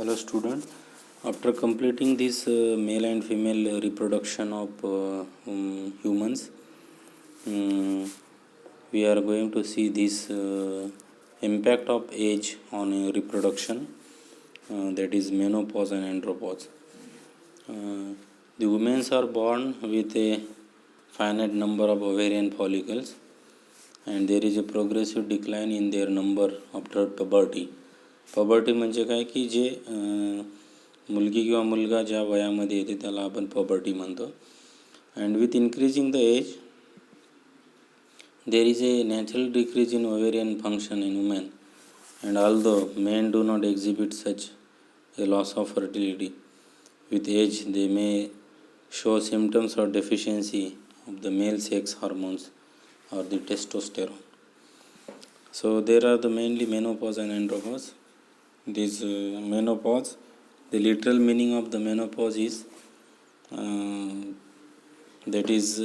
Hello student, after completing this male and female reproduction of humans, we are going to see this impact of age on reproduction, that is menopause and andropause. The women are born with a finite number of ovarian follicles, and there is a progressive decline in their number after puberty. Puberty म्हणजे काय की जे मुलगी किंवा मुलगा ज्या वयामध्ये येते त्याला आपण पबर्टी म्हणतो. And with increasing the age there is a natural decrease in ovarian function in women, and although men do not exhibit such a loss of fertility, with age they may show symptoms of deficiency of the male sex hormones or the testosterone. So there are the mainly menopause and andropause. This menopause, the literal meaning of the menopause is that is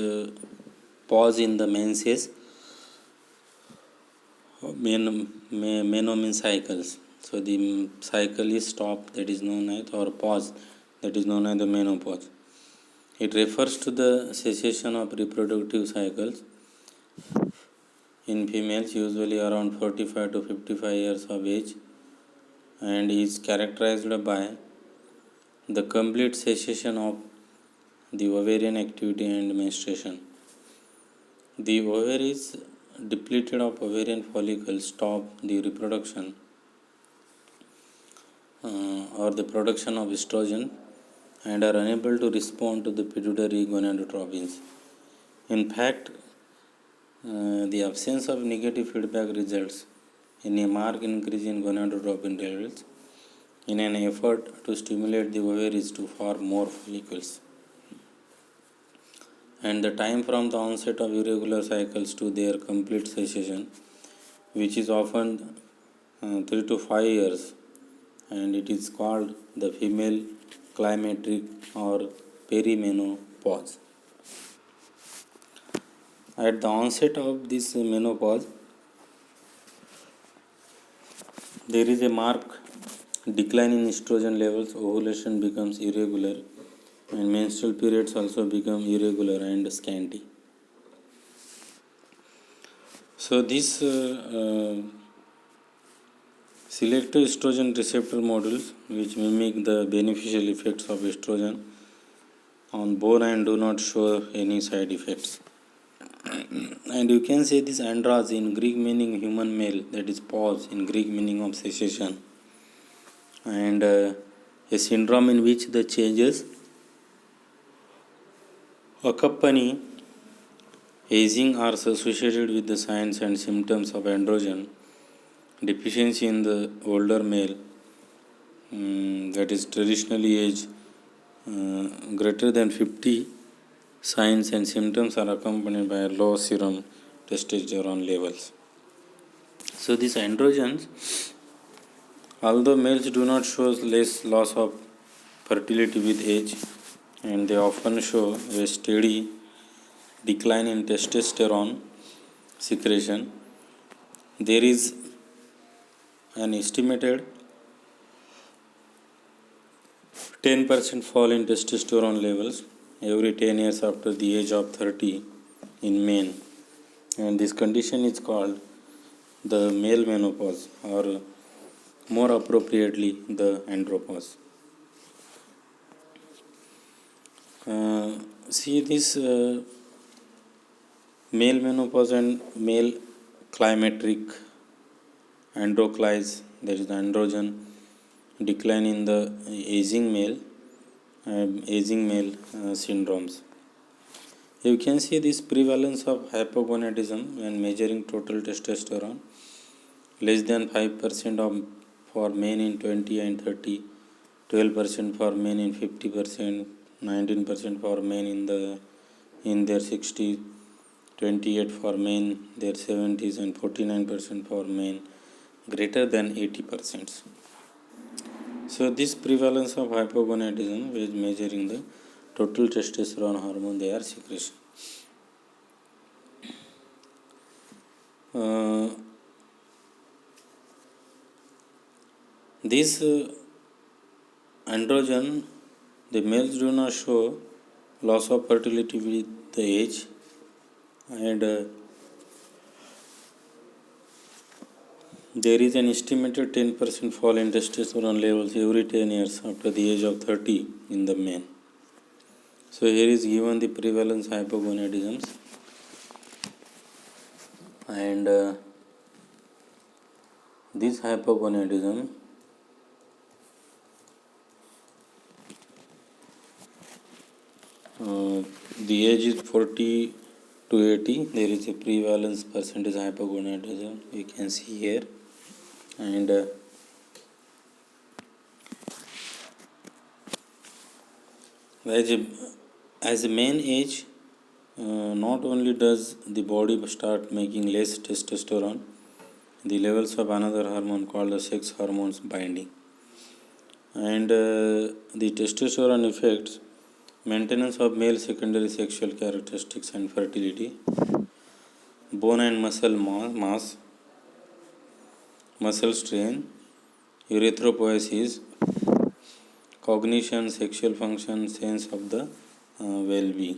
pause in the menses. Meno means cycles, so the cycle is stopped, that is known as, or pause, that is known as the menopause. It refers to the cessation of reproductive cycles in females, usually around 45 to 55 years of age, and is characterized by the complete cessation of the ovarian activity and menstruation. The ovaries depleted of ovarian follicles stop the reproduction or the production of estrogen and are unable to respond to the pituitary gonadotropins. In fact, the absence of negative feedback results in a marked increase in gonadotropin levels in an effort to stimulate the ovaries to form more follicles. And the time from the onset of irregular cycles to their complete cessation, which is often 3 to 5 years, and it is called the female climacteric or perimenopause. At the onset of this menopause, there is a marked decline in estrogen levels, ovulation becomes irregular, and menstrual periods also become irregular and scanty. So this selective estrogen receptor models, which mimic the beneficial effects of estrogen on bone and do not show any side effects. And you can say this andros in Greek meaning human male, that is pause in Greek meaning of cessation, and a syndrome in which the changes accompany aging are associated with the signs and symptoms of androgen deficiency in the older male, that is traditionally aged greater than 50. Signs and symptoms are accompanied by low serum testosterone levels. So these androgens, although males do not show less loss of fertility with age, and they often show a steady decline in testosterone secretion, there is an estimated 10% fall in testosterone levels every 10 years after the age of 30 in men, and this condition is called the male menopause, or more appropriately the andropause. See this male menopause and male climacteric androclise, that is the androgen decline in the aging male syndromes. You can see this prevalence of hypogonadism when measuring total testosterone, less than 5% for men in 20 and 30, 12% for men in 50%, 19% for men in their 60s, 28% for men their 70s, and 49% for men greater than 80%. So this prevalence of hypogonadism is measuring the total testosterone hormone their secretion. This androgen, the males do not show loss of fertility with the age, and there is an estimated 10% fall in testosterone levels every 10 years after the age of 30 in the men. So here is given the prevalence hypogonadisms, and this hypogonadism the age is 40 to 80. There is a prevalence percentage hypogonadism you can see here, and as a man age, not only does the body start making less testosterone, the levels of another hormone called the sex hormones binding, and the testosterone affects maintenance of male secondary sexual characteristics and fertility, bone and muscle mass, muscle strain, erythropoiesis, cognition, sexual function, sense of the well-being.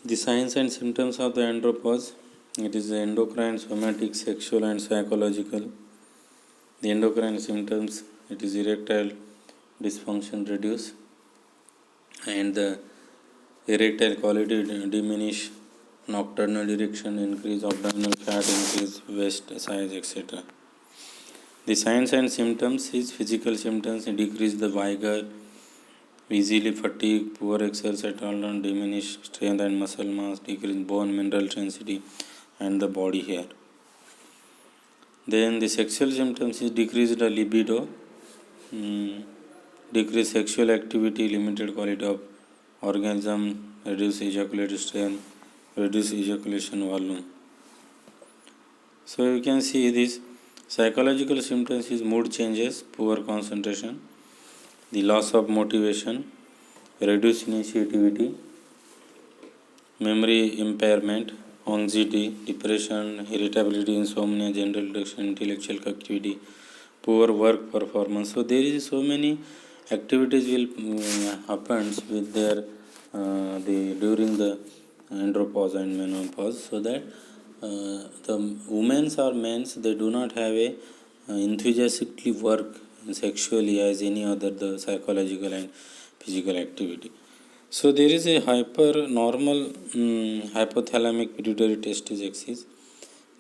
The signs and symptoms of the andropause. It is the endocrine, somatic, sexual and psychological. The endocrine symptoms, it is erectile dysfunction reduce, and the erectile quality diminish, nocturnal erection increase, abdominal fat increase, waist size, etc. The signs and symptoms is physical symptoms, decrease the vigor, easily fatigue, poor exercise tolerance, diminish strength and muscle mass, decrease bone mineral density and the body hair. Then the sexual symptoms is decreased libido, decreased sexual activity, limited quality of orgasm, reduced ejaculatory strength, reduced ejaculation volume. So you can see this psychological symptoms is mood changes, poor concentration, the loss of motivation, reduced initiativity, memory impairment, anxiety, depression, irritability, insomnia, general reduction, intellectual activity, poor work performance. So there is so many activities will happens with their during the andropause and menopause, so that the women or men, they do not have a enthusiastically work sexually as any other the psychological and physical activity. So there is a normal hypothalamic pituitary testis axis,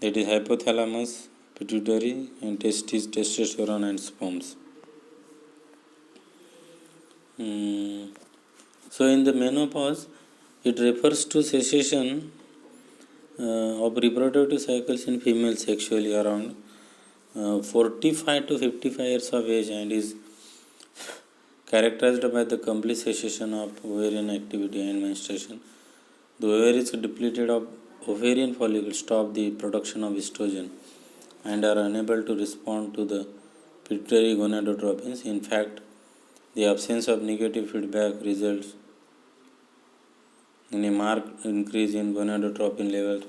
that is hypothalamus, pituitary and testis, testosterone and sperms. So in the menopause, it refers to cessation of reproductive cycles in females sexually around 45 to 55 years of age, and is characterized by the complete cessation of ovarian activity and menstruation. The ovary is depleted of ovarian follicles, stop the production of estrogen and are unable to respond to the pituitary gonadotropins. In fact, the absence of negative feedback results in a marked increase in gonadotropin levels.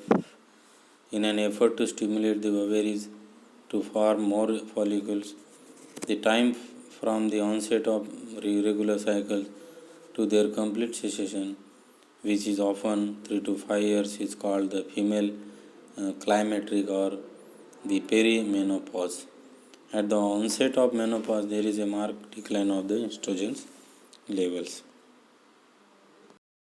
In an effort to stimulate the ovaries to form more follicles, the time from the onset of irregular cycles to their complete cessation, which is often 3 to 5 years, is called the female climacteric or the perimenopause. At the onset of menopause, there is a marked decline of the estrogen levels.